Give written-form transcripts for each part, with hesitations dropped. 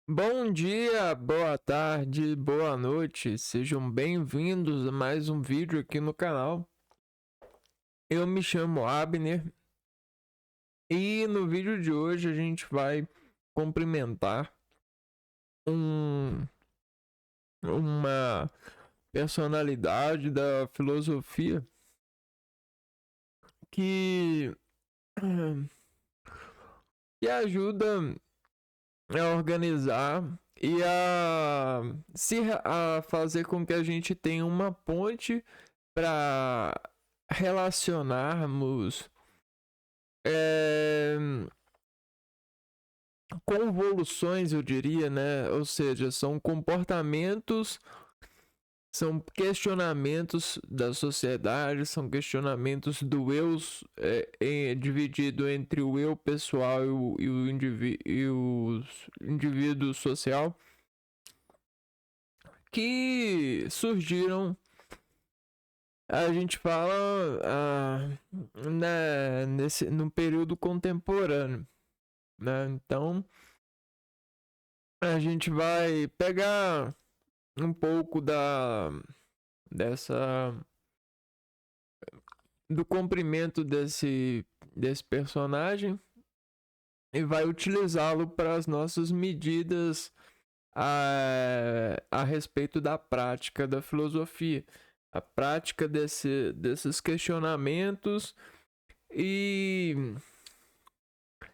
Bom dia, boa tarde, boa noite, sejam bem-vindos a mais um vídeo aqui no canal. Eu me chamo Abner e no vídeo de hoje a gente vai cumprimentar uma personalidade da filosofia que, que ajuda a organizar e a fazer com que a gente tenha uma ponte para relacionarmos é, convoluções, eu diria, né? Ou seja, são comportamentos, são questionamentos da sociedade, são questionamentos do eu dividido entre o eu pessoal e o indivíduo social que surgiram. A gente fala né, no período contemporâneo, né? Então a gente vai pegar um pouco dessa do comprimento desse personagem e vai utilizá-lo para as nossas medidas a respeito da prática da filosofia, a prática desses questionamentos e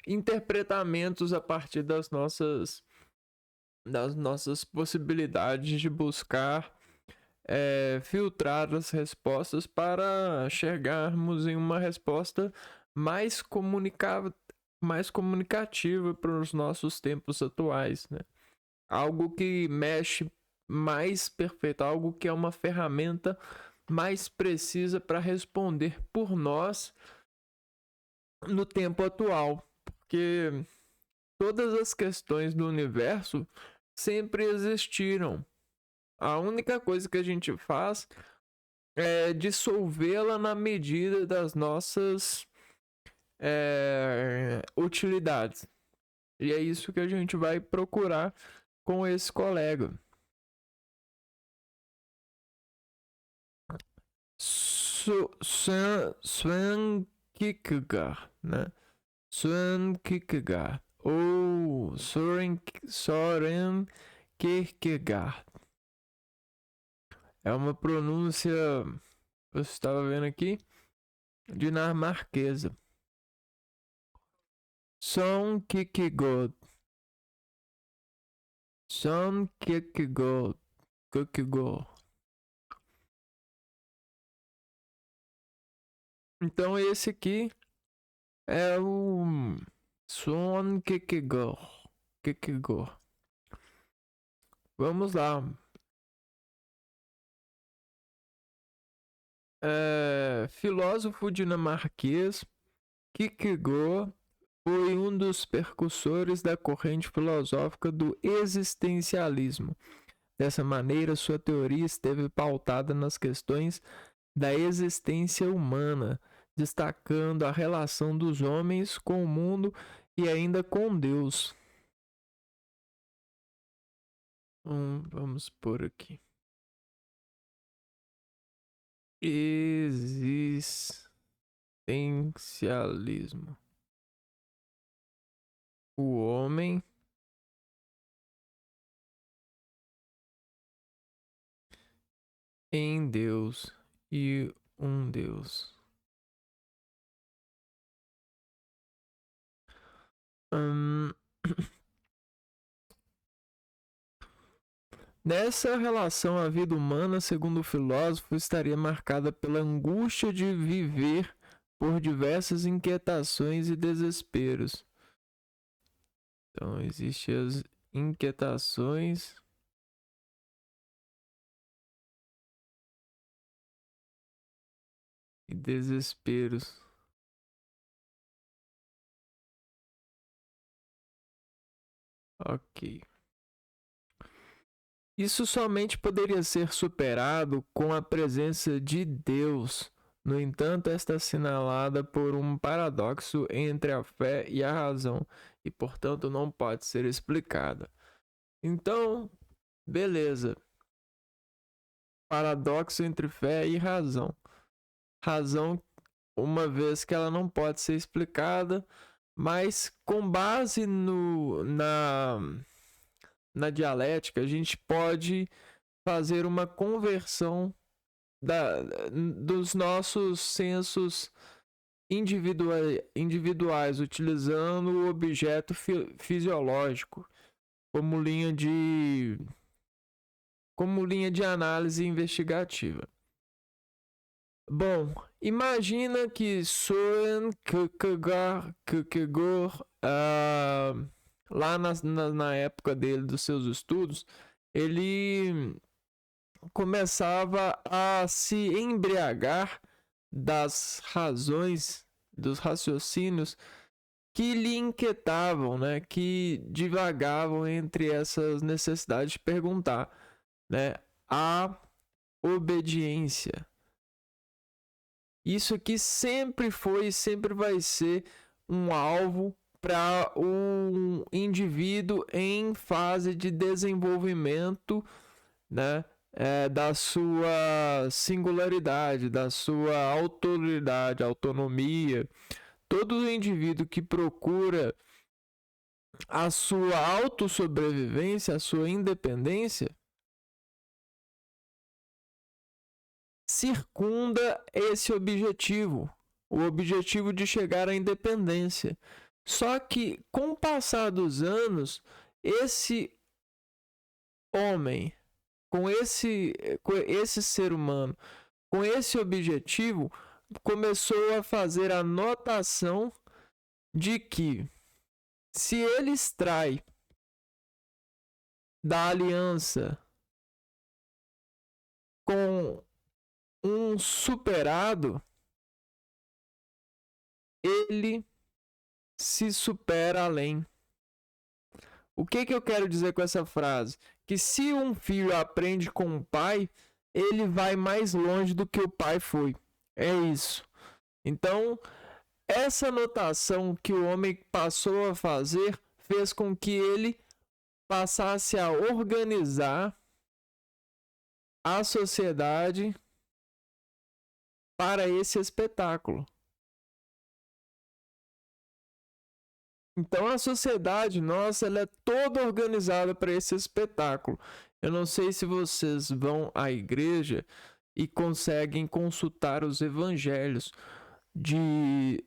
interpretamentos a partir das nossas possibilidades de buscar filtrar as respostas para chegarmos em uma resposta mais, mais comunicativa para os nossos tempos atuais, né? Algo que mexe mais perfeito, algo que é uma ferramenta mais precisa para responder por nós no tempo atual, porque todas as questões do universo sempre existiram. A única coisa que a gente faz é dissolvê-la na medida das nossas utilidades. E é isso que a gente vai procurar com esse colega. Søren Kierkegaard, né? Søren Kierkegaard ou Søren Kierkegaard. É uma pronúncia, você estava vendo aqui, dinamarquesa. Søren Kierkegaard. Søren Kierkegaard. Então esse aqui é o Søren Kierkegaard. Vamos lá. Filósofo dinamarquês, Kierkegaard foi um dos percussores da corrente filosófica do existencialismo. Dessa maneira, sua teoria esteve pautada nas questões da existência humana, destacando a relação dos homens com o mundo e ainda com Deus. Vamos por aqui. Existencialismo. O homem em Deus e um Deus. Nessa relação, a vida humana, segundo o filósofo, estaria marcada pela angústia de viver por diversas inquietações e desesperos. Então, existem as inquietações e desesperos. Ok. Isso somente poderia ser superado com a presença de Deus. No entanto, esta é assinalada por um paradoxo entre a fé e a razão, e portanto não pode ser explicada. Então, beleza. Paradoxo entre fé e razão. Razão, uma vez que ela não pode ser explicada, mas com base na dialética, a gente pode fazer uma conversão dos nossos sensos individuais, utilizando o objeto fisiológico como linha de análise investigativa. Bom, imagina que Søren Kierkegaard, lá na época dele, dos seus estudos, ele começava a se embriagar das razões, dos raciocínios que lhe inquietavam, né, que divagavam entre essas necessidades de perguntar, né, a obediência. Isso aqui sempre foi e sempre vai ser um alvo para um indivíduo em fase de desenvolvimento, né, da sua singularidade, da sua autoridade, autonomia. Todo indivíduo que procura a sua autossobrevivência, a sua independência, circunda esse objetivo, o objetivo de chegar à independência. Só que, com o passar dos anos, esse homem, com esse ser humano, com esse objetivo, começou a fazer a notação de que, se ele extrai da aliança com um superado, ele se supera além. O que eu quero dizer com essa frase? Que se um filho aprende com o pai, ele vai mais longe do que o pai foi. É isso. Então, essa notação que o homem passou a fazer fez com que ele passasse a organizar a sociedade para esse espetáculo. Então a sociedade nossa, ela é toda organizada para esse espetáculo. Eu não sei se vocês vão à igreja e conseguem consultar os evangelhos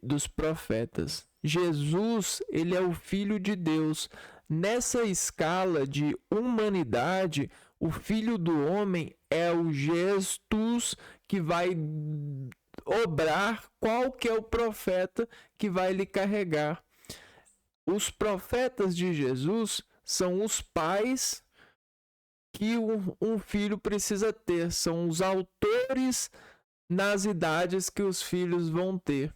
dos profetas. Jesus, ele é o Filho de Deus. Nessa escala de humanidade, o Filho do Homem é o Jesus que vai obrar qual que é o profeta que vai lhe carregar. Os profetas de Jesus são os pais que um filho precisa ter, são os autores nas idades que os filhos vão ter.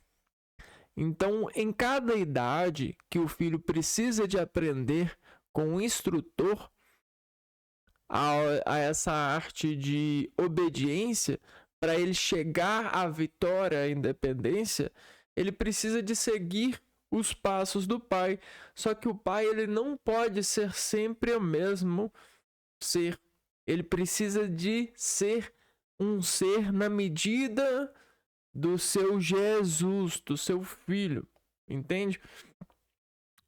Então, em cada idade que o filho precisa de aprender com um instrutor a essa arte de obediência, para ele chegar à vitória, à independência, ele precisa de seguir os passos do pai. Só que o pai, ele não pode ser sempre o mesmo ser. Ele precisa de ser um ser na medida do seu Jesus, do seu filho, entende?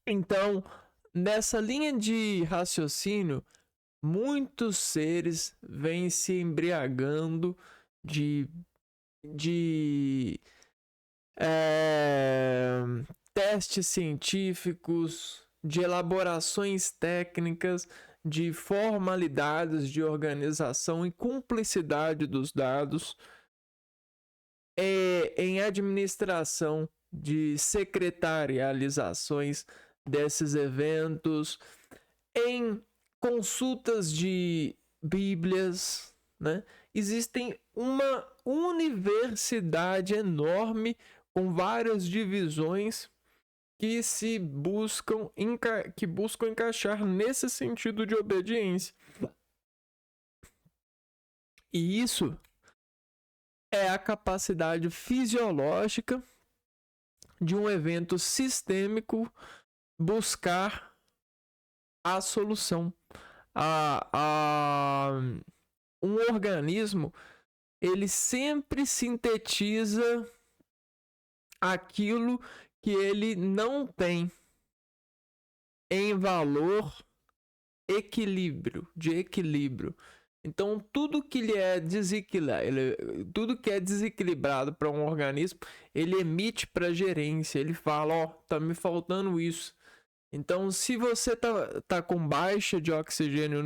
Então, nessa linha de raciocínio, muitos seres vêm se embriagando de testes científicos, de elaborações técnicas, de formalidades de organização e cumplicidade dos dados, em administração de secretarializações desses eventos, em consultas de bíblias, né? Existem uma universidade enorme com várias divisões que buscam encaixar nesse sentido de obediência. E isso é a capacidade fisiológica de um evento sistêmico buscar a solução, Um organismo, ele sempre sintetiza aquilo que ele não tem em valor de equilíbrio. Então, tudo que tudo que é desequilibrado para um organismo, ele emite para a gerência. Ele fala, ó, tá me faltando isso. Então, se você tá com baixa de oxigênio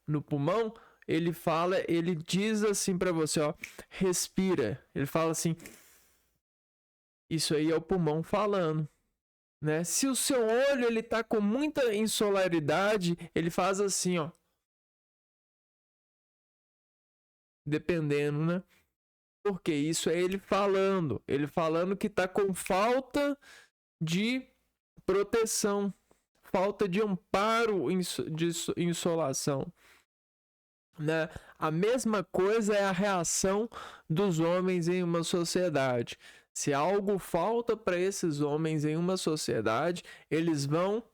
no pulmão, ele diz assim para você, ó, respira. Ele fala assim, isso aí é o pulmão falando, né? Se o seu olho ele tá com muita insolaridade, ele faz assim, ó, dependendo, né? Porque isso é ele falando que tá com falta de proteção, falta de amparo de insolação, né? A mesma coisa é a reação dos homens em uma sociedade. Se algo falta para esses homens em uma sociedade, eles vão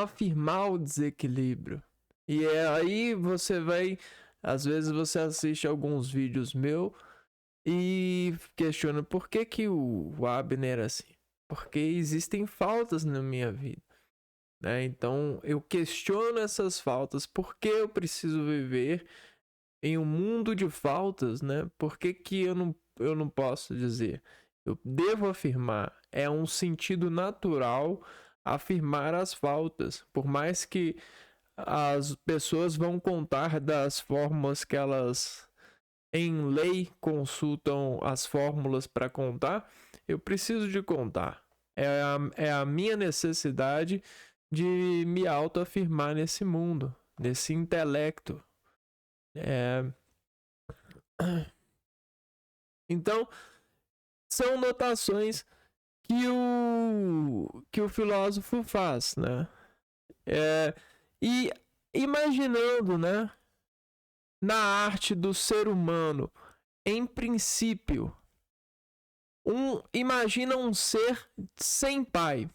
afirmar o desequilíbrio. E aí você vai, às vezes você assiste alguns vídeos meus e questiona por que o Abner era assim. Porque existem faltas na minha vida, né? Então eu questiono essas faltas. Por que eu preciso viver em um mundo de faltas, né? Por que eu não posso dizer? Eu devo afirmar. É um sentido natural afirmar as faltas. Por mais que as pessoas vão contar das fórmulas que elas, em lei, consultam as fórmulas para contar, eu preciso de contar. É a minha necessidade de me autoafirmar nesse mundo, nesse intelecto. Então, são notações que o filósofo faz, né? E imaginando, né, na arte do ser humano, em princípio, imagina um ser sem pai.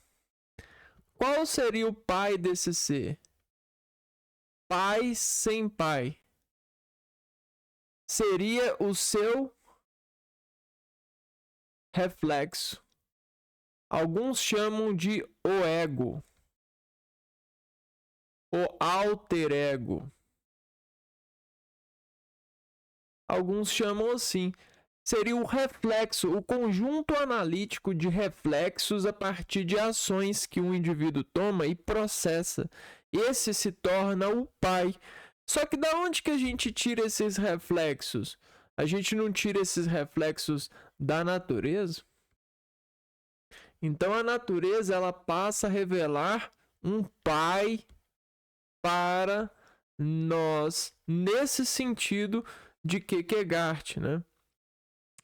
Qual seria o pai desse ser? Pai sem pai. Seria o seu reflexo. Alguns chamam de o ego, o alter ego. Alguns chamam assim. Seria o reflexo, o conjunto analítico de reflexos a partir de ações que um indivíduo toma e processa. Esse se torna o pai. Só que da onde que a gente tira esses reflexos? A gente não tira esses reflexos da natureza? Então a natureza ela passa a revelar um pai para nós nesse sentido de Kierkegaard, né?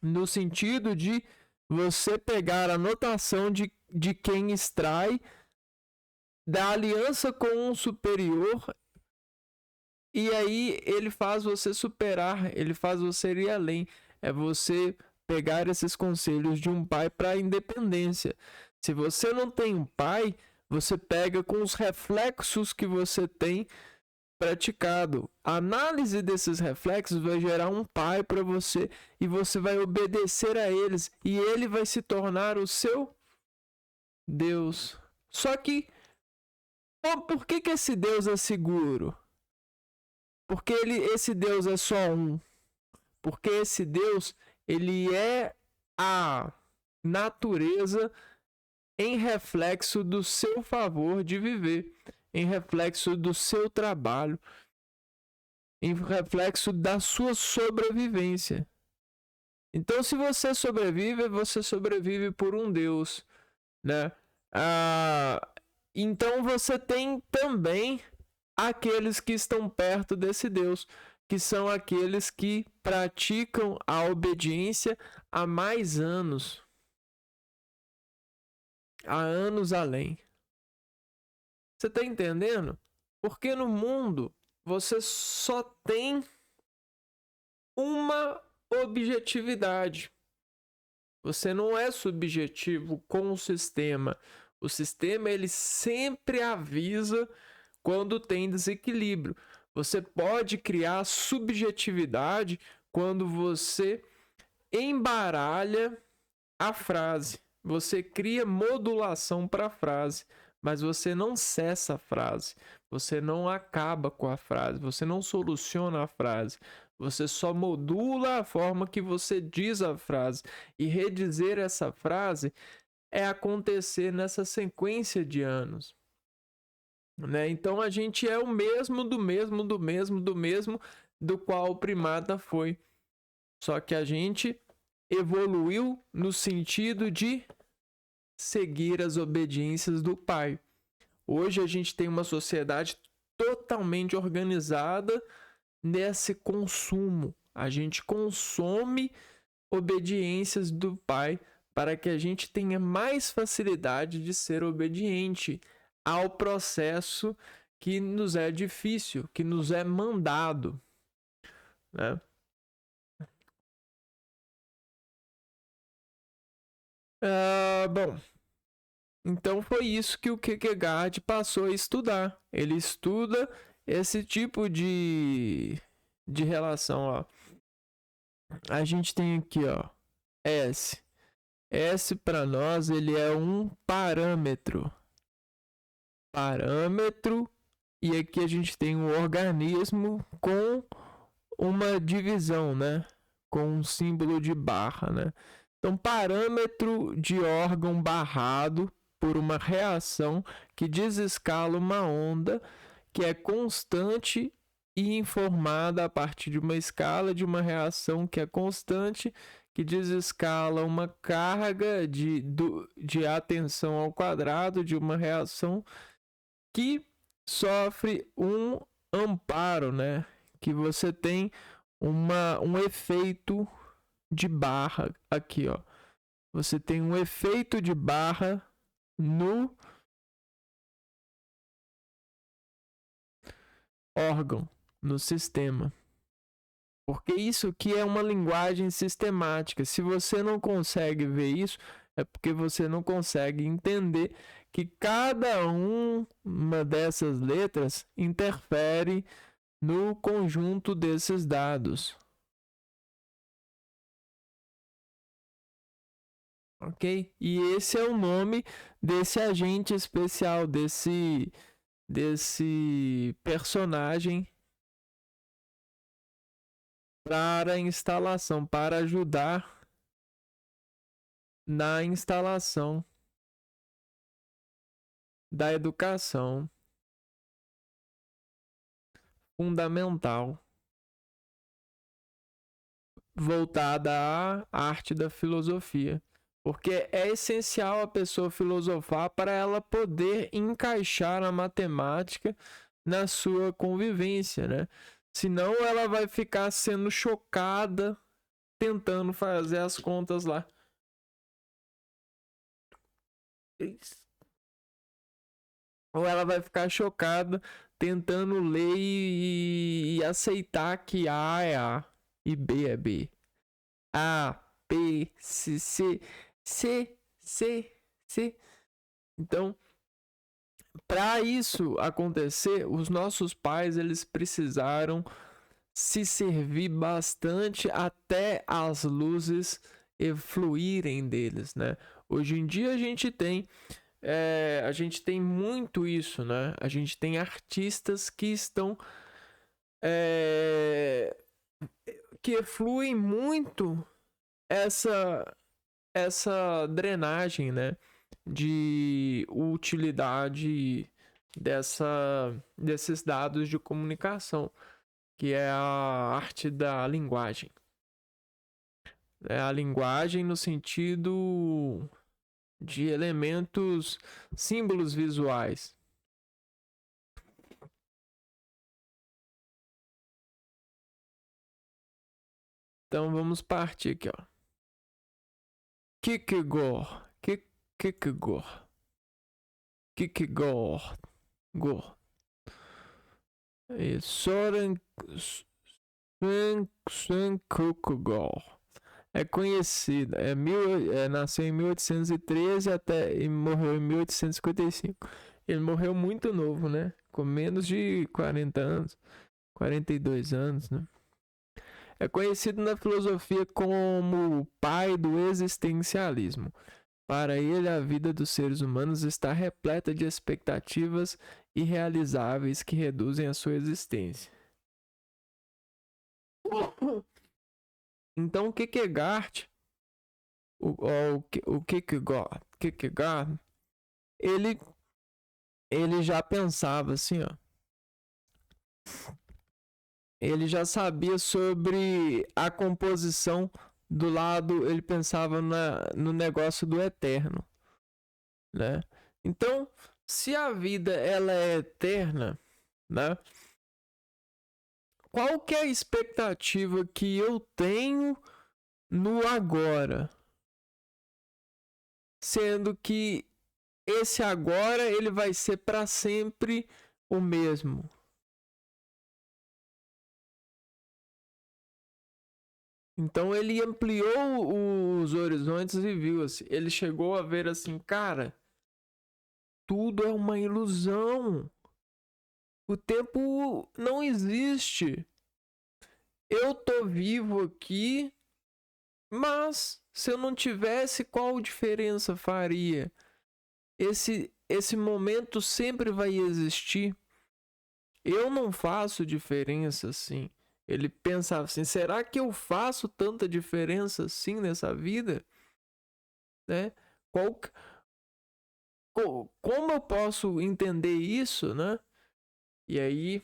No sentido de você pegar a notação de quem extrai da aliança com um superior e aí ele faz você superar, ele faz você ir além. É você pegar esses conselhos de um pai para a independência. Se você não tem um pai, você pega com os reflexos que você tem praticado. A análise desses reflexos vai gerar um pai para você e você vai obedecer a eles e ele vai se tornar o seu Deus. Só que por que esse Deus é seguro? Porque esse Deus é só um. Porque esse Deus ele é a natureza em reflexo do seu favor de viver, em reflexo do seu trabalho, em reflexo da sua sobrevivência. Então, se você sobrevive por um Deus, né? Então você tem também aqueles que estão perto desse Deus, que são aqueles que praticam a obediência há mais anos, há anos além. Você está entendendo? Porque no mundo você só tem uma objetividade. Você não é subjetivo com o sistema. O sistema ele sempre avisa quando tem desequilíbrio. Você pode criar subjetividade quando você embaralha a frase. Você cria modulação para a frase, mas você não cessa a frase. Você não acaba com a frase, você não soluciona a frase. Você só modula a forma que você diz a frase. E redizer essa frase é acontecer nessa sequência de anos. Né? Então a gente é o mesmo do qual o primata foi. Só que a gente evoluiu no sentido de seguir as obediências do pai. Hoje a gente tem uma sociedade totalmente organizada nesse consumo. A gente consome obediências do pai para que a gente tenha mais facilidade de ser obediente ao processo que nos é difícil, que nos é mandado, né? Bom, então foi isso que o Kierkegaard passou a estudar. Ele estuda esse tipo de relação, ó. A gente tem aqui, ó, S. S para nós ele é um parâmetro. E aqui a gente tem um organismo com uma divisão, né? Com um símbolo de barra, né? Então, parâmetro de órgão barrado por uma reação que desescala uma onda que é constante e informada a partir de uma escala de uma reação que é constante, que desescala uma carga de atenção ao quadrado de uma reação que sofre um amparo, né? Que você tem um efeito de barra aqui, ó. Você tem um efeito de barra no órgão, no sistema. Porque isso aqui é uma linguagem sistemática. Se você não consegue ver isso, é porque você não consegue entender que cada uma dessas letras interfere no conjunto desses dados. Ok? E esse é o nome desse agente especial, desse personagem para a instalação, para ajudar na instalação da educação fundamental voltada à arte da filosofia. Porque é essencial a pessoa filosofar para ela poder encaixar a matemática na sua convivência, né? Senão ela vai ficar sendo chocada tentando fazer as contas lá. Ou ela vai ficar chocada tentando ler e aceitar que A é A e B é B. A, B, C. Então, para isso acontecer, os nossos pais eles precisaram se servir bastante até as luzes fluírem deles, né? Hoje em dia a gente tem muito isso, né? A gente tem artistas que estão que fluem muito essa drenagem, né, de utilidade desses dados de comunicação, que é a arte da linguagem. É a linguagem no sentido de elementos, símbolos visuais. Então vamos partir aqui, ó. Kierkegaard. Soren Kierkegaard é conhecido. Nasceu em 1813 e morreu em 1855. Ele morreu muito novo, né? Com menos de 40 anos, 42 anos, né? É conhecido na filosofia como o pai do existencialismo. Para ele, a vida dos seres humanos está repleta de expectativas irrealizáveis que reduzem a sua existência. Então, Kierkegaard, o Kierkegaard, ele já pensava assim, ó. Ele já sabia sobre a composição do lado, ele pensava no negócio do eterno, né? Então, se a vida ela é eterna, né? Qual que é a expectativa que eu tenho no agora? Sendo que esse agora ele vai ser para sempre o mesmo. Então ele ampliou os horizontes e viu assim, ele chegou a ver assim, cara, tudo é uma ilusão. O tempo não existe. Eu tô vivo aqui, mas se eu não tivesse, qual diferença faria? Esse momento sempre vai existir. Eu não faço diferença assim. Ele pensava assim, será que eu faço tanta diferença assim nessa vida? Né? Como eu posso entender isso, né? E aí,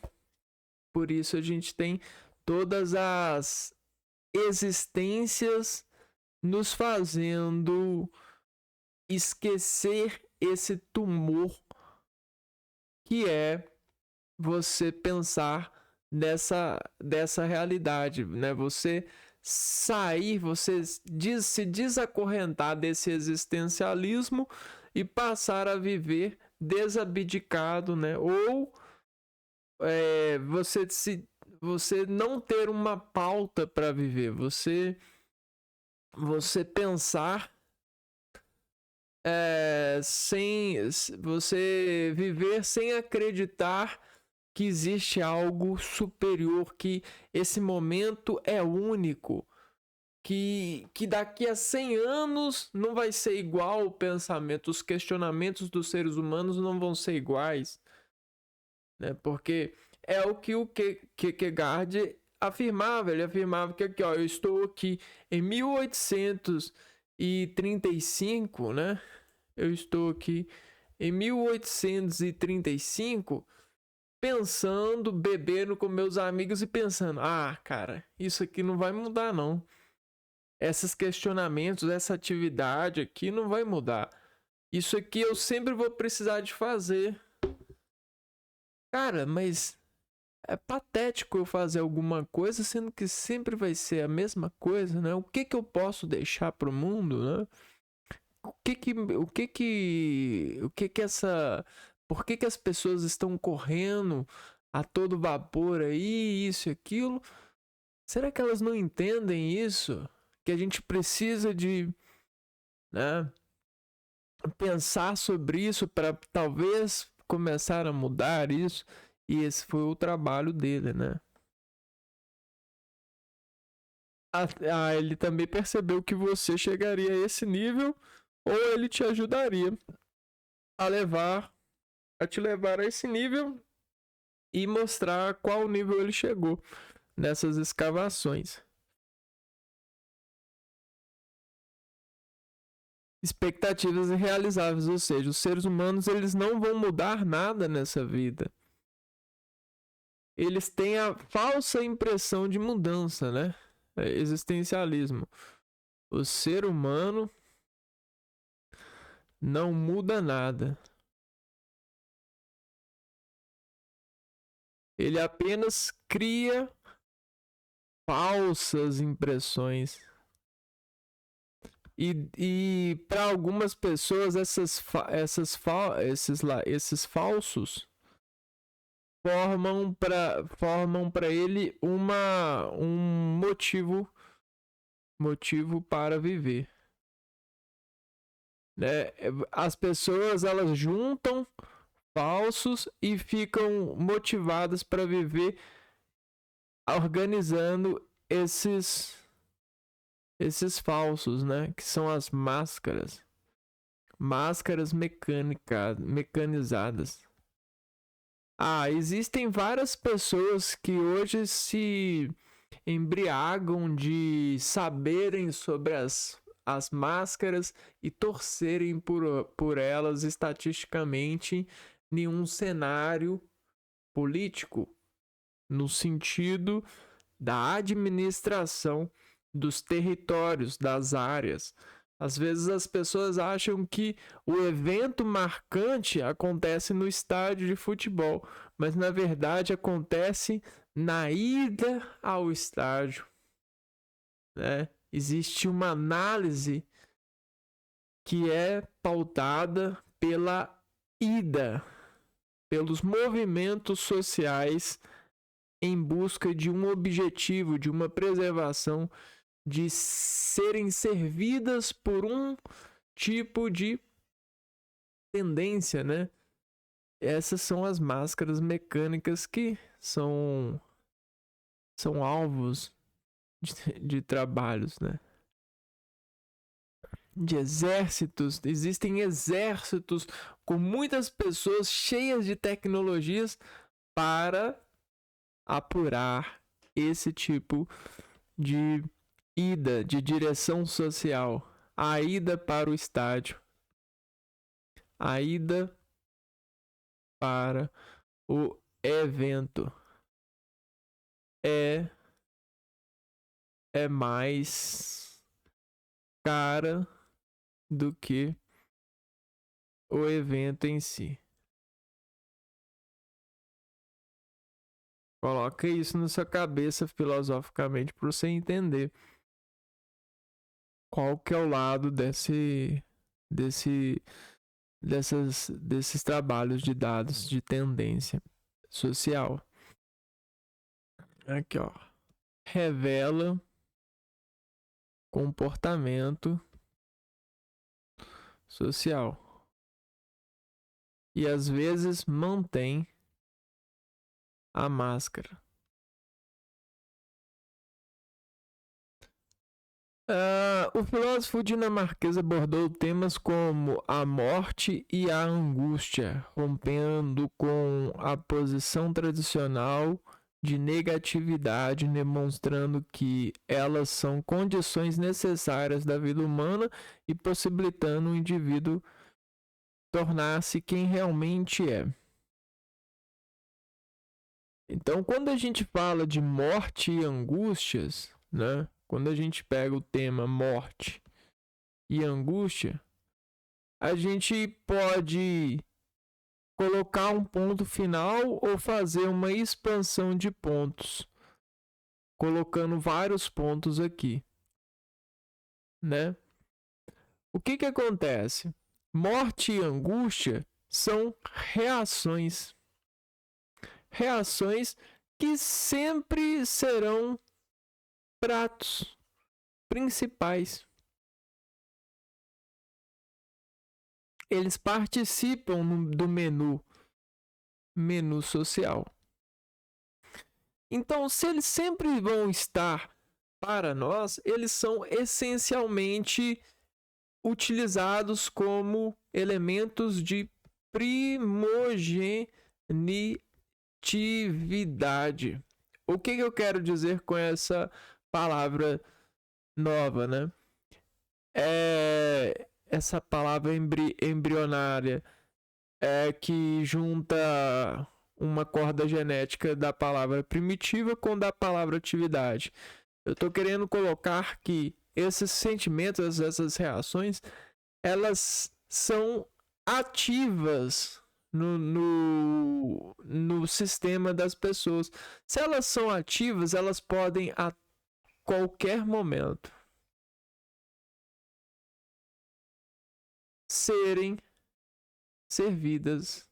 por isso a gente tem todas as existências nos fazendo esquecer esse tumor que é você pensar dessa realidade, né? Você sair, você se desacorrentar desse existencialismo e passar a viver desabdicado, né? Ou você não ter uma pauta para viver, você pensar sem você viver sem acreditar que existe algo superior, que esse momento é único, que daqui a 100 anos não vai ser igual o pensamento, os questionamentos dos seres humanos não vão ser iguais, né? Porque é o que o Kierkegaard afirmava, ele afirmava que aqui, ó, eu estou aqui em 1835, né? Eu estou aqui em 1835 pensando, bebendo com meus amigos e pensando, cara, isso aqui não vai mudar não. Esses questionamentos, essa atividade aqui não vai mudar. Isso aqui eu sempre vou precisar de fazer. Cara, mas é patético eu fazer alguma coisa sendo que sempre vai ser a mesma coisa, né? O que eu posso deixar pro mundo, né? Por que as pessoas estão correndo a todo vapor aí, isso e aquilo? Será que elas não entendem isso? Que a gente precisa de, né, pensar sobre isso para talvez começar a mudar isso. E esse foi o trabalho dele, né? Ele também percebeu que você chegaria a esse nível ou ele te ajudaria a te levar a esse nível e mostrar qual nível ele chegou nessas escavações. Expectativas irrealizáveis, ou seja, os seres humanos eles não vão mudar nada nessa vida. Eles têm a falsa impressão de mudança, né? Existencialismo. O ser humano não muda nada. Ele apenas cria falsas impressões. E para algumas pessoas esses falsos formam para ele um motivo motivo para viver. Né? As pessoas, elas juntam falsos e ficam motivadas para viver organizando esses falsos, né? Que são as máscaras. Máscaras mecanizadas. Existem várias pessoas que hoje se embriagam de saberem sobre as máscaras e torcerem por elas estatisticamente em um cenário político, no sentido da administração dos territórios, das áreas. Às vezes as pessoas acham que o evento marcante acontece no estádio de futebol, mas na verdade acontece na ida ao estádio, né? Existe uma análise que é pautada pela ida, pelos movimentos sociais em busca de um objetivo, de uma preservação, de serem servidas por um tipo de tendência, né? Essas são as máscaras mecânicas que são alvos de trabalhos, né? De exércitos. Existem exércitos com muitas pessoas cheias de tecnologias para apurar esse tipo de ida, de direção social. A ida para o estádio. A ida para o evento. É mais cara do que o evento em si. Coloca isso na sua cabeça filosoficamente para você entender qual que é o lado desses trabalhos de dados de tendência social. Aqui, ó. Revela comportamento social. E às vezes mantém a máscara. O filósofo dinamarquês abordou temas como a morte e a angústia, rompendo com a posição tradicional de negatividade, demonstrando que elas são condições necessárias da vida humana e possibilitando o indivíduo tornar-se quem realmente é. Então, quando a gente fala de morte e angústias, né? Quando a gente pega o tema morte e angústia, a gente pode colocar um ponto final ou fazer uma expansão de pontos, colocando vários pontos aqui, né? O que acontece? Morte e angústia são reações. Reações que sempre serão pratos principais. Eles participam do menu social. Então, se eles sempre vão estar para nós, eles são essencialmente utilizados como elementos de primogenialidade. O que eu quero dizer com essa palavra nova, né? Essa palavra embrionária que junta uma corda genética da palavra primitiva com da palavra atividade. Eu estou querendo colocar que esses sentimentos, essas reações, elas são ativas no sistema das pessoas. Se elas são ativas, elas podem a qualquer momento serem servidas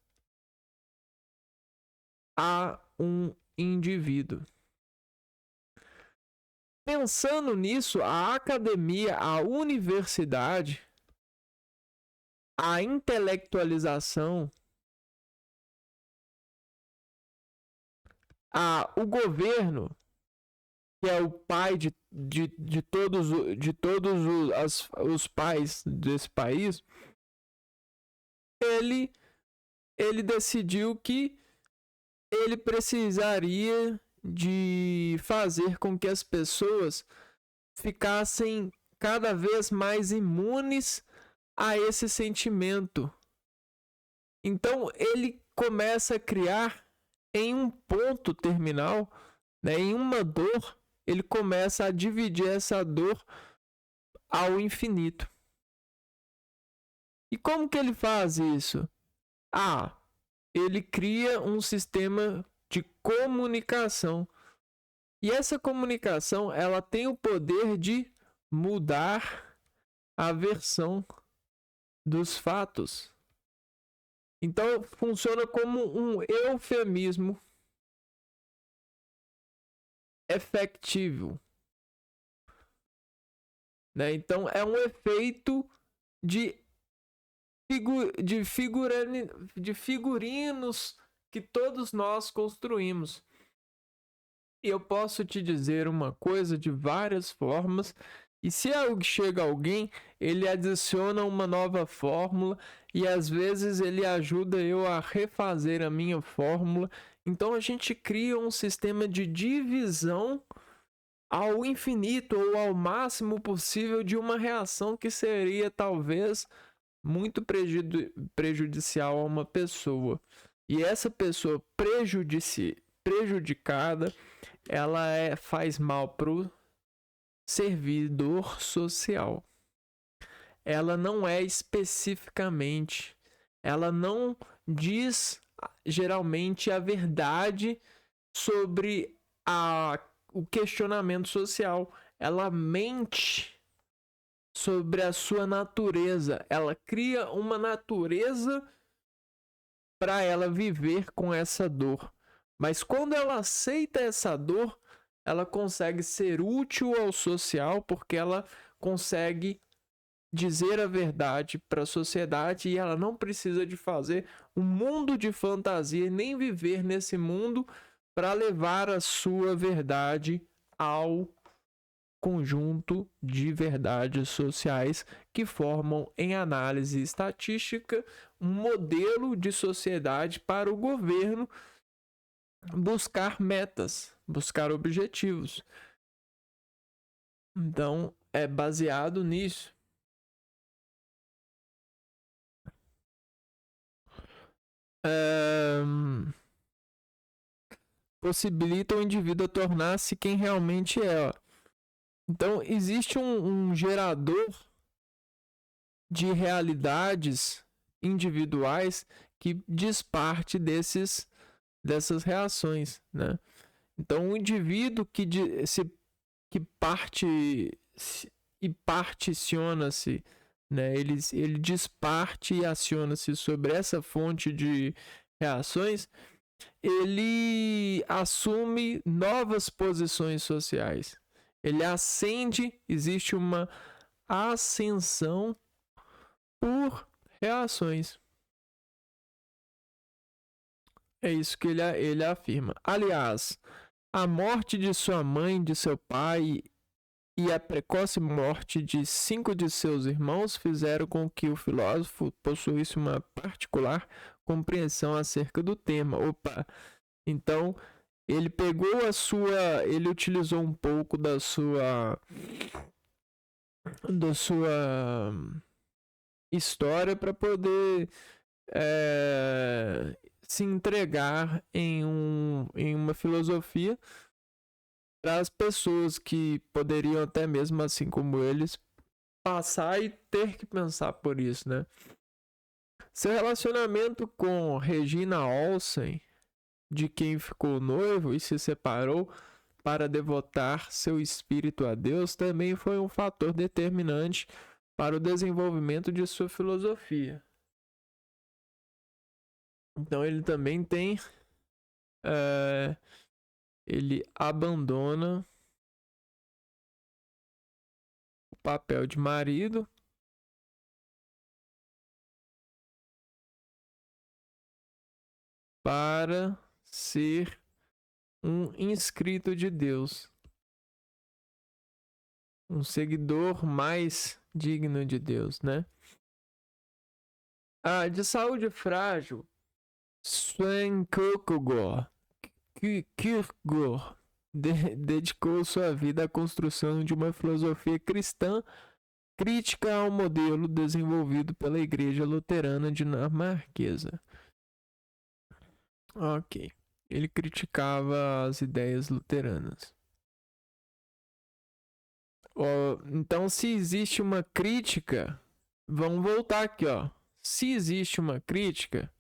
a um indivíduo. pensando nisso, a academia, a universidade, a intelectualização, o governo, que é o pai de todos os pais desse país, ele decidiu que ele precisaria de fazer com que as pessoas ficassem cada vez mais imunes a esse sentimento. Então ele começa a criar em um ponto terminal, né, em uma dor, ele começa a dividir essa dor ao infinito. E como que ele faz isso? Ele cria um sistema de comunicação. E essa comunicação, ela tem o poder de mudar a versão dos fatos. Então, funciona como um eufemismo efetivo. Né? Então, é um efeito de figurinos que todos nós construímos. E eu posso te dizer uma coisa de várias formas, e se chega alguém, ele adiciona uma nova fórmula, e às vezes ele ajuda eu a refazer a minha fórmula. Então a gente cria um sistema de divisão ao infinito ou ao máximo possível de uma reação que seria talvez muito prejudicial a uma pessoa. E essa pessoa prejudicada, ela faz mal pro servidor social. Ela não é especificamente, ela não diz geralmente a verdade sobre o questionamento social. Ela mente sobre a sua natureza. Ela cria uma natureza para ela viver com essa dor. Mas quando ela aceita essa dor, ela consegue ser útil ao social, porque ela consegue dizer a verdade para a sociedade e ela não precisa de fazer um mundo de fantasia, nem viver nesse mundo para levar a sua verdade ao conjunto de verdades sociais que formam, em análise estatística, um modelo de sociedade para o governo buscar metas, buscar objetivos. Então, é baseado nisso. Possibilita o indivíduo a tornar-se quem realmente é. Então, existe um gerador de realidades individuais que desparte dessas reações, né? Então, o indivíduo que particiona-se, né? Ele desparte e aciona-se sobre essa fonte de reações, ele assume novas posições sociais. Ele ascende, existe uma ascensão por reações. É isso que ele afirma. Aliás, a morte de sua mãe, de seu pai e a precoce morte de 5 de seus irmãos fizeram com que o filósofo possuísse uma particular compreensão acerca do tema. Então ele ele utilizou um pouco da sua história para poder se entregar em uma filosofia para as pessoas que poderiam até mesmo assim como eles passar e ter que pensar por isso, né? Seu relacionamento com Regina Olsen, de quem ficou noivo e se separou para devotar seu espírito a Deus, também foi um fator determinante para o desenvolvimento de sua filosofia. Então ele também tem ele abandona papel de marido para ser um inscrito de Deus, um seguidor mais digno de Deus, né? De saúde frágil, Søren Kierkegaard dedicou sua vida à construção de uma filosofia cristã crítica ao modelo desenvolvido pela Igreja Luterana dinamarquesa. Ok. Ele criticava as ideias luteranas. Então, se existe uma crítica, vamos voltar aqui, ó. Se existe uma crítica,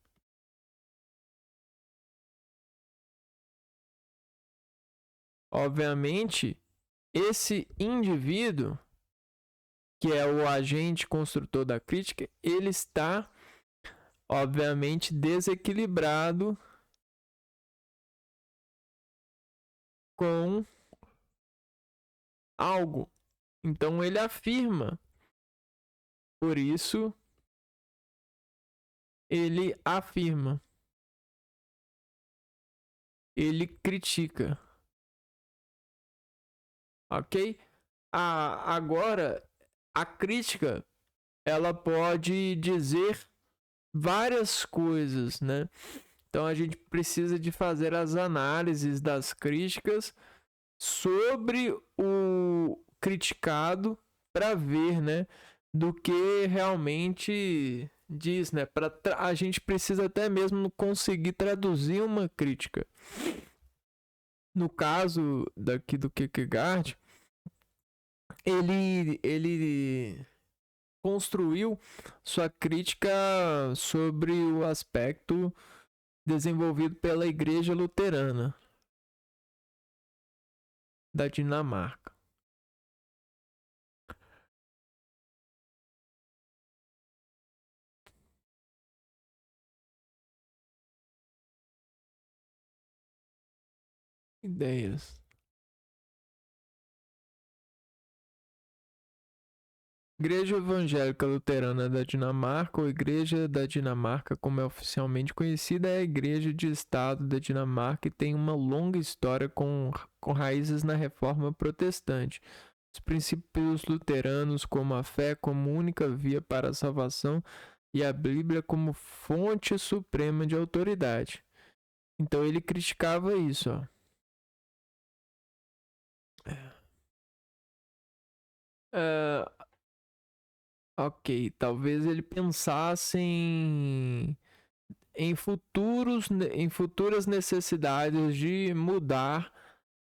obviamente, esse indivíduo, que é o agente construtor da crítica, ele está, obviamente, desequilibrado com algo. Então ele afirma. Por isso, ele afirma. Ele critica. Ok? Agora, a crítica, ela pode dizer várias coisas, né? Então a gente precisa de fazer as análises das críticas sobre o criticado para ver, né, do que realmente diz, né? A gente precisa até mesmo conseguir traduzir uma crítica. No caso daqui do Kierkegaard, ele construiu sua crítica sobre o aspecto desenvolvido pela Igreja Luterana da Dinamarca. Ideias. Igreja Evangélica Luterana da Dinamarca, ou Igreja da Dinamarca, como é oficialmente conhecida, é a Igreja de Estado da Dinamarca e tem uma longa história com raízes na Reforma Protestante. Os princípios luteranos, como a fé como única via para a salvação e a Bíblia como fonte suprema de autoridade. Então ele criticava isso, ó. Ok, talvez ele pensasse em futuras necessidades de mudar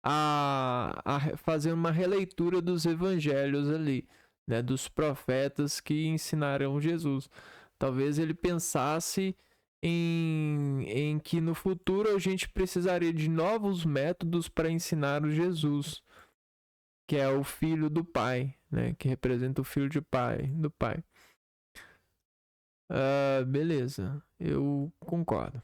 a fazer uma releitura dos evangelhos ali, né, dos profetas que ensinaram Jesus. Talvez ele pensasse em que no futuro a gente precisaria de novos métodos para ensinar o Jesus, que é o filho do Pai, né, que representa o filho do Pai. Beleza, eu concordo.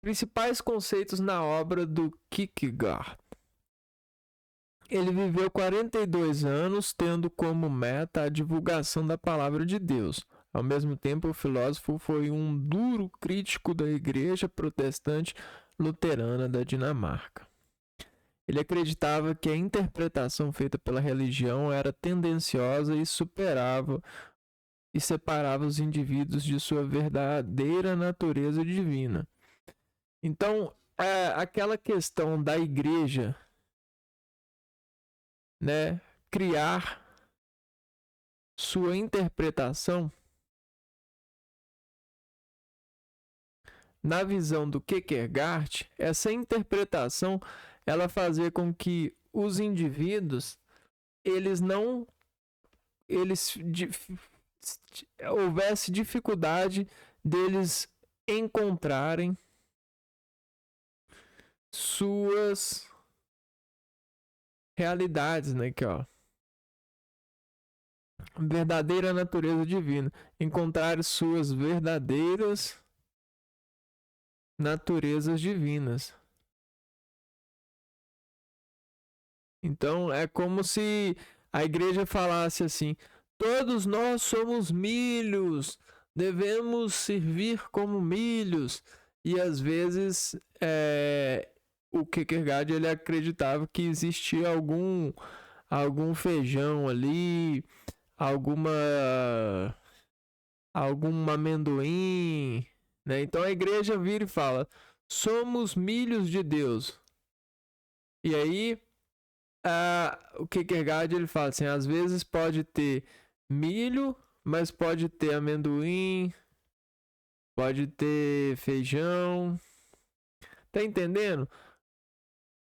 Principais conceitos na obra do Kierkegaard. Ele viveu 42 anos, tendo como meta a divulgação da palavra de Deus. Ao mesmo tempo, o filósofo foi um duro crítico da Igreja Protestante Luterana da Dinamarca. Ele acreditava que a interpretação feita pela religião era tendenciosa e separava os indivíduos de sua verdadeira natureza divina. Então, aquela questão da igreja, né, criar sua interpretação, na visão do Kierkegaard, essa interpretação ela fazia com que os indivíduos houvesse dificuldade deles encontrarem suas realidades, né, aqui, ó. Verdadeira natureza divina, encontrar suas verdadeiras naturezas divinas. Então é como se a igreja falasse assim: todos nós somos milhos, devemos servir como milhos. E às vezes o Kierkegaard ele acreditava que existia algum feijão ali, algum amendoim, né? Então a igreja vira e fala: somos milhos de Deus. E aí o Kierkegaard ele fala assim: às vezes pode ter milho, mas pode ter amendoim, pode ter feijão. Tá entendendo?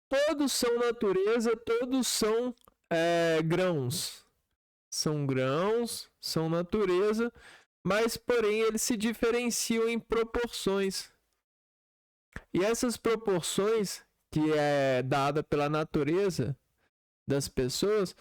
Todos são natureza, todos são grãos. São grãos, são natureza, mas porém eles se diferenciam em proporções. E essas proporções, que é dada pela natureza das pessoas,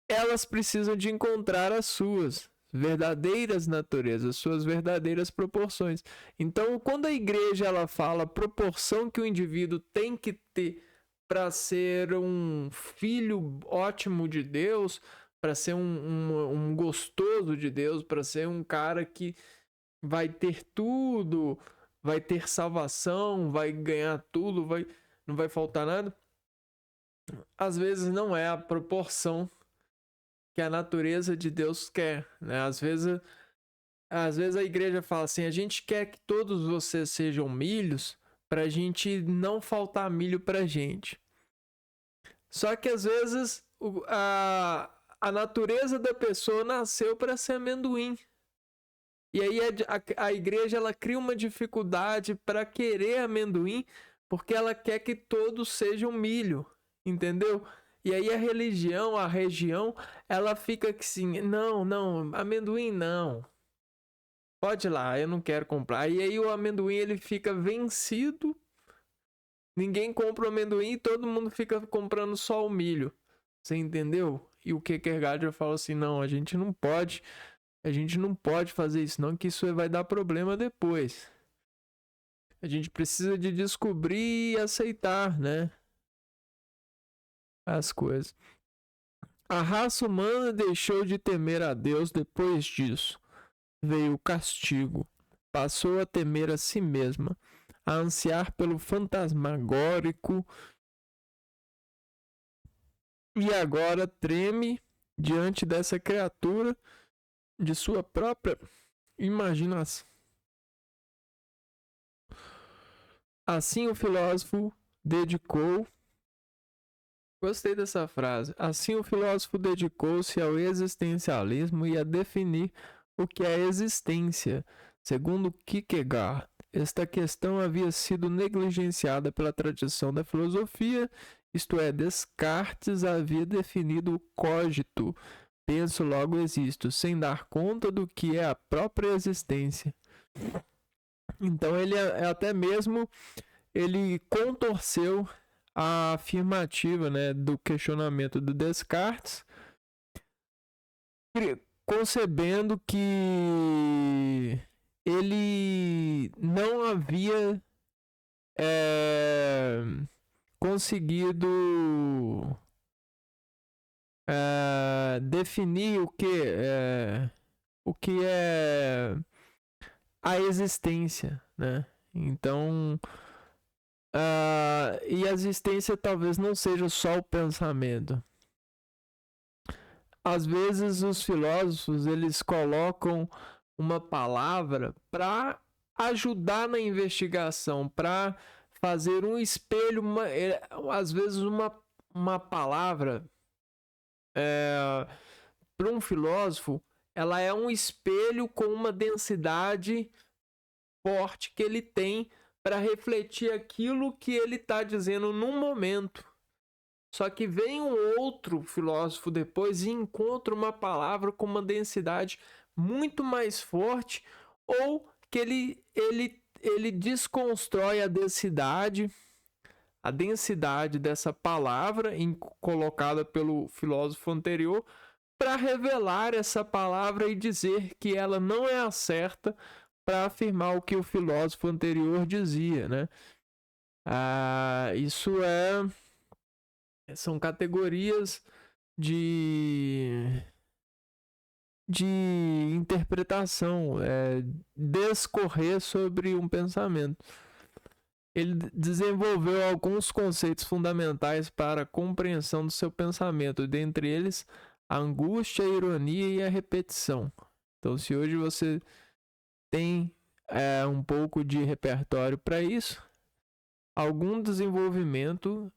elas precisam de encontrar as suas verdadeiras naturezas, suas verdadeiras proporções. Então, quando a igreja ela fala a proporção que o indivíduo tem que ter para ser um filho ótimo de Deus, para ser um gostoso de Deus, para ser um cara que vai ter tudo, vai ter salvação, vai ganhar tudo, não vai faltar nada, às vezes não é a proporção que a natureza de Deus quer, né? Às vezes a igreja fala assim: a gente quer que todos vocês sejam milhos pra gente não faltar milho pra gente. Só que às vezes a natureza da pessoa nasceu para ser amendoim. E aí a igreja ela cria uma dificuldade para querer amendoim, porque ela quer que todos sejam milho, entendeu? E aí a religião, a região, ela fica assim: não, amendoim não. Pode ir lá, eu não quero comprar. E aí o amendoim ele fica vencido. Ninguém compra o amendoim e todo mundo fica comprando só o milho. Você entendeu? E o Kierkegaard fala assim: não, a gente não pode fazer isso não, que isso vai dar problema depois. A gente precisa de descobrir e aceitar, né, as coisas. A raça humana deixou de temer a Deus depois disso. Veio o castigo. Passou a temer a si mesma, a ansiar pelo fantasmagórico, e agora treme diante dessa criatura de sua própria imaginação. Assim o filósofo dedicou. Gostei dessa frase. Assim o filósofo dedicou-se ao existencialismo e a definir o que é a existência. Segundo Kierkegaard, esta questão havia sido negligenciada pela tradição da filosofia, isto é, Descartes havia definido o cogito, penso logo existo, sem dar conta do que é a própria existência. Então ele até mesmo ele contorceu a afirmativa, né, do questionamento do Descartes, concebendo que ele não havia conseguido definir o que é a existência, né? Então, e a existência talvez não seja só o pensamento. Às vezes os filósofos eles colocam uma palavra para ajudar na investigação, para fazer um espelho, às vezes uma palavra para um filósofo ela é um espelho com uma densidade forte que ele tem para refletir aquilo que ele está dizendo num momento. Só que vem um outro filósofo depois e encontra uma palavra com uma densidade muito mais forte, ou que ele desconstrói a densidade dessa palavra colocada pelo filósofo anterior, para revelar essa palavra e dizer que ela não é a certa para afirmar o que o filósofo anterior dizia, né? Isso são categorias de interpretação, discorrer sobre um pensamento. Ele desenvolveu alguns conceitos fundamentais para a compreensão do seu pensamento, dentre eles a angústia, a ironia e a repetição. Então, se hoje você tem um pouco de repertório para isso, algum desenvolvimento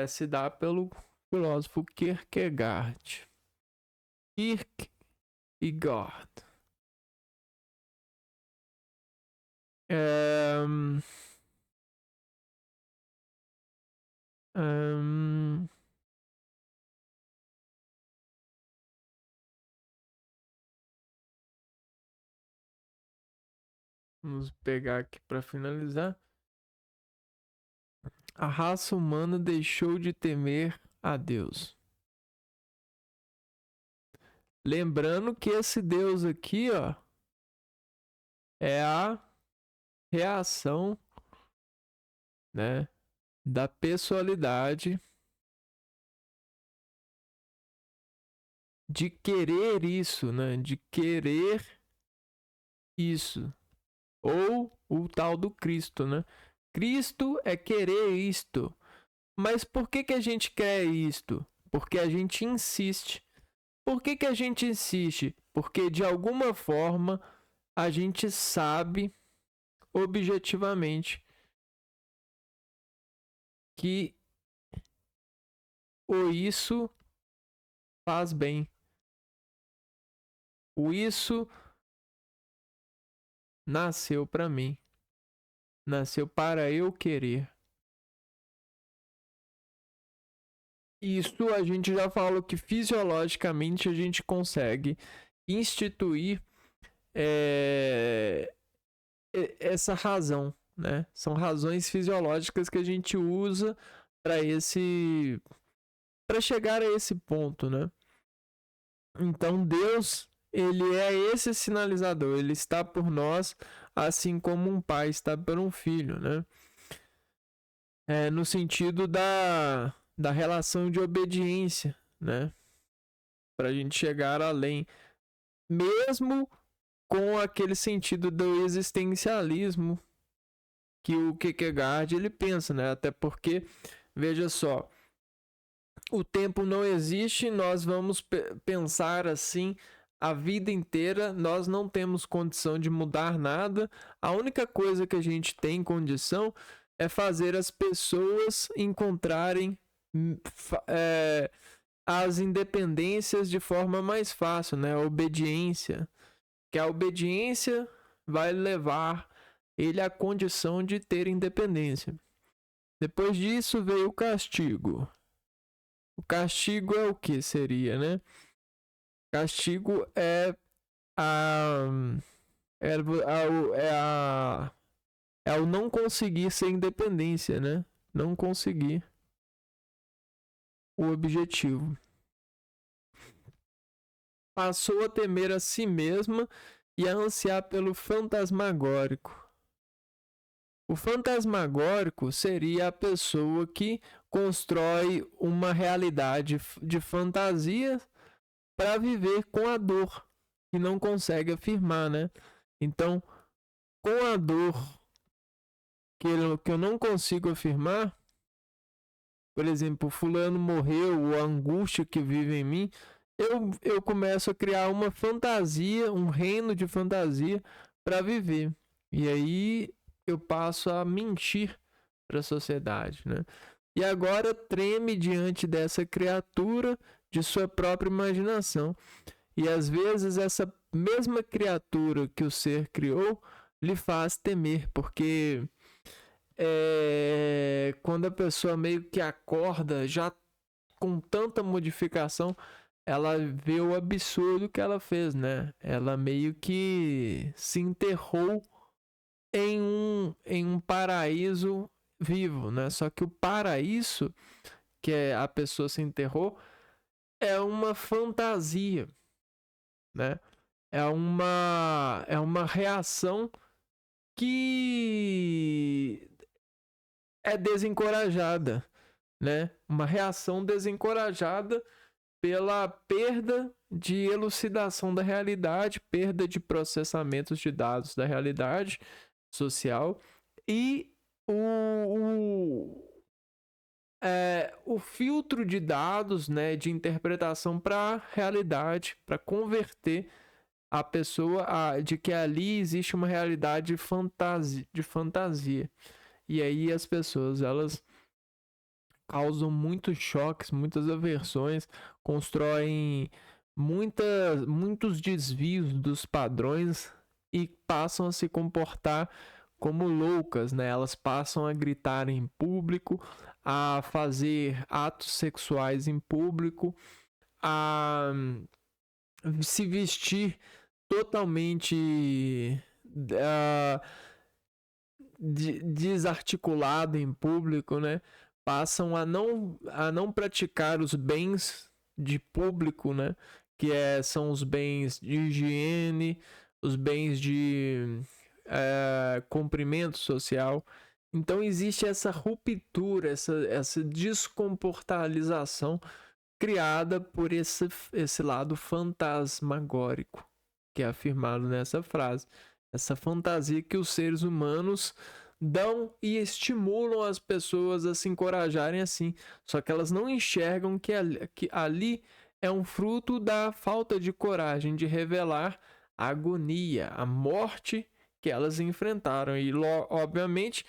se dá pelo filósofo Kierkegaard. Kierkegaard. Vamos pegar aqui para finalizar. A raça humana deixou de temer a Deus. Lembrando que esse Deus aqui, ó, é a reação, né, da pessoalidade de querer isso, né, de querer isso, ou o tal do Cristo, né? Cristo é querer isto. Mas por que a gente quer isto? Porque a gente insiste. Por que a gente insiste? Porque de alguma forma a gente sabe objetivamente que o isso faz bem. O isso nasceu para mim. Nasceu para eu querer. Isso a gente já falou que fisiologicamente a gente consegue instituir essa razão, né? São razões fisiológicas que a gente usa para chegar a esse ponto, né? Então Deus, ele é esse sinalizador, ele está por nós, assim como um pai está por um filho, né? No sentido da relação de obediência, né? Para a gente chegar além, mesmo com aquele sentido do existencialismo que o Kierkegaard ele pensa, né? Até porque, veja só, o tempo não existe, nós vamos pensar assim a vida inteira, nós não temos condição de mudar nada, a única coisa que a gente tem condição é fazer as pessoas encontrarem as independências de forma mais fácil, né? A obediência, que a obediência vai levar ele à condição de ter independência. Depois disso veio o castigo. O castigo é o que seria, né? Castigo é o não conseguir ser independência, né? Não conseguir o objetivo. Passou a temer a si mesma e a ansiar pelo fantasmagórico. O fantasmagórico seria a pessoa que constrói uma realidade de fantasia para viver com a dor que não consegue afirmar, né? Então, com a dor que eu não consigo afirmar, por exemplo, fulano morreu, ou a angústia que vive em mim, eu começo a criar uma fantasia, um reino de fantasia para viver. E aí eu passo a mentir para a sociedade, né? E agora treme diante dessa criatura de sua própria imaginação. E às vezes essa mesma criatura que o ser criou lhe faz temer, porque quando a pessoa meio que acorda já com tanta modificação, ela vê o absurdo que ela fez, né? Ela meio que se enterrou em um paraíso vivo, né? Só que o paraíso que a pessoa se enterrou é uma fantasia, né? É uma reação que é desencorajada, né? Uma reação desencorajada pela perda de elucidação da realidade, perda de processamentos de dados da realidade social e o filtro de dados, né, de interpretação para a realidade, para converter a pessoa de que ali existe uma realidade de fantasia. E aí as pessoas, elas causam muitos choques, muitas aversões, constroem muitos desvios dos padrões e passam a se comportar como loucas, né? Elas passam a gritar em público, a fazer atos sexuais em público, a se vestir totalmente desarticulado em público, né? Passam a não praticar os bens de público, né? Que são os bens de higiene, os bens de cumprimento social. Então existe essa ruptura, essa descomportalização criada por esse lado fantasmagórico, que é afirmado nessa frase. Essa fantasia que os seres humanos dão e estimulam as pessoas a se encorajarem assim. Só que elas não enxergam que ali é um fruto da falta de coragem de revelar a agonia, a morte que elas enfrentaram. E, obviamente,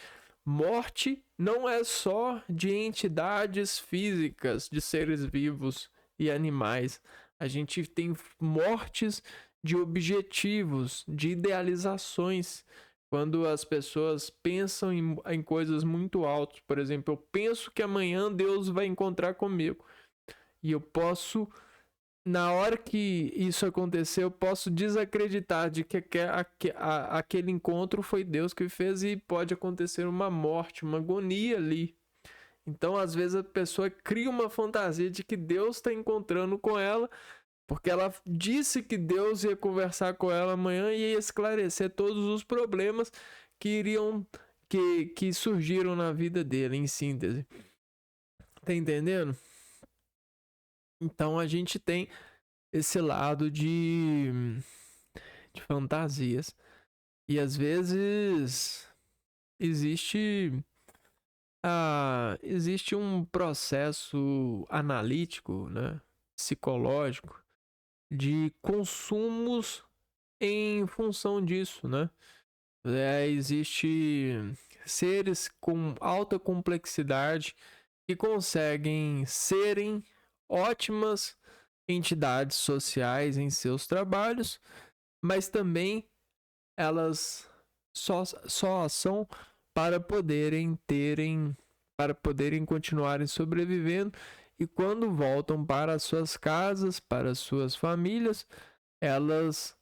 morte não é só de entidades físicas, de seres vivos e animais. A gente tem mortes de objetivos, de idealizações. Quando as pessoas pensam em coisas muito altas, por exemplo, eu penso que amanhã Deus vai encontrar comigo. E eu posso, na hora que isso acontecer, eu posso desacreditar de que aquele encontro foi Deus que fez e pode acontecer uma morte, uma agonia ali. Então, às vezes, a pessoa cria uma fantasia de que Deus está encontrando com ela, porque ela disse que Deus ia conversar com ela amanhã e ia esclarecer todos os problemas que surgiram na vida dele, em síntese. Tá entendendo? Então a gente tem esse lado de fantasias. E às vezes existe um processo analítico, né, psicológico, de consumos em função disso, né? Existe seres com alta complexidade que conseguem serem ótimas entidades sociais em seus trabalhos, mas também elas só são para poderem continuarem sobrevivendo, e quando voltam para suas casas, para suas famílias, elas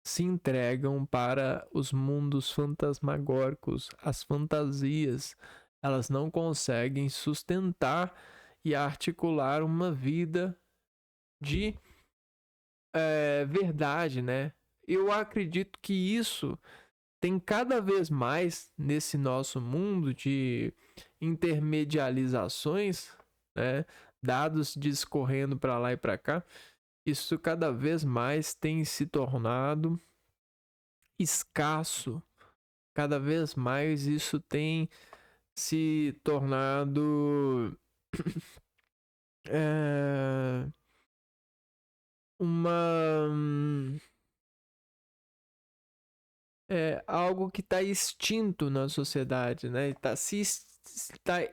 se entregam para os mundos fantasmagóricos, as fantasias. Elas não conseguem sustentar e articular uma vida de verdade, né? Eu acredito que isso tem cada vez mais nesse nosso mundo de intermedializações, né? Dados discorrendo para lá e para cá. Isso cada vez mais tem se tornado escasso. Cada vez mais isso tem se tornado algo que está extinto na sociedade, né? Está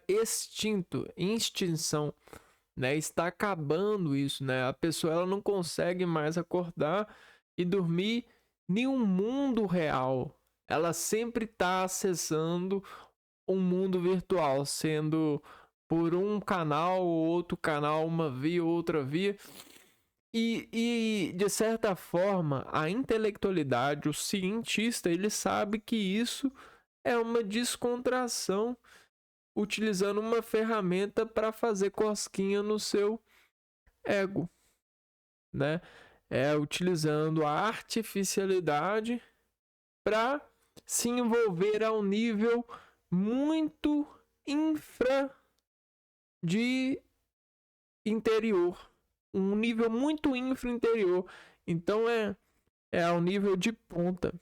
extinto, em extinção, né? Está acabando isso, né? A pessoa ela não consegue mais acordar e dormir em um mundo real. Ela sempre está acessando um mundo virtual, sendo por um canal ou outro canal, uma via ou outra via. E de certa forma, a intelectualidade, o cientista, ele sabe que isso é uma descontração, utilizando uma ferramenta para fazer cosquinha no seu ego, né? Utilizando a artificialidade para se envolver a um nível muito infra de interior, um nível muito infra-interior. Então é ao nível de ponta,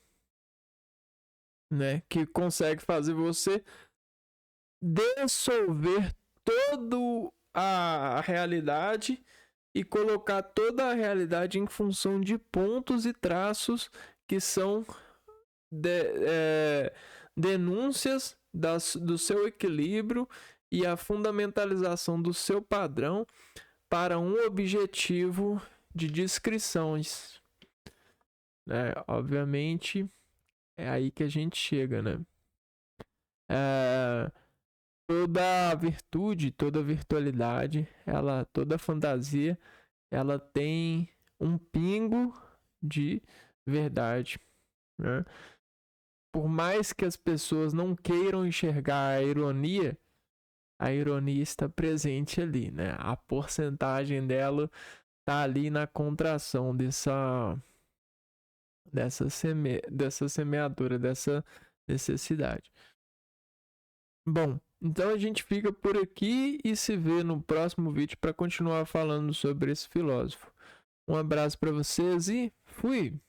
né? Que consegue fazer você dissolver toda a realidade e colocar toda a realidade em função de pontos e traços que são denúncias do seu equilíbrio e a fundamentalização do seu padrão para um objetivo de descrições, né? Obviamente é aí que a gente chega, né? Toda virtude, toda virtualidade, toda fantasia, ela tem um pingo de verdade, né? Por mais que as pessoas não queiram enxergar a ironia está presente ali, né? A porcentagem dela tá ali na contração dessa semeadura, dessa necessidade. Bom, então a gente fica por aqui e se vê no próximo vídeo para continuar falando sobre esse filósofo. Um abraço para vocês e fui!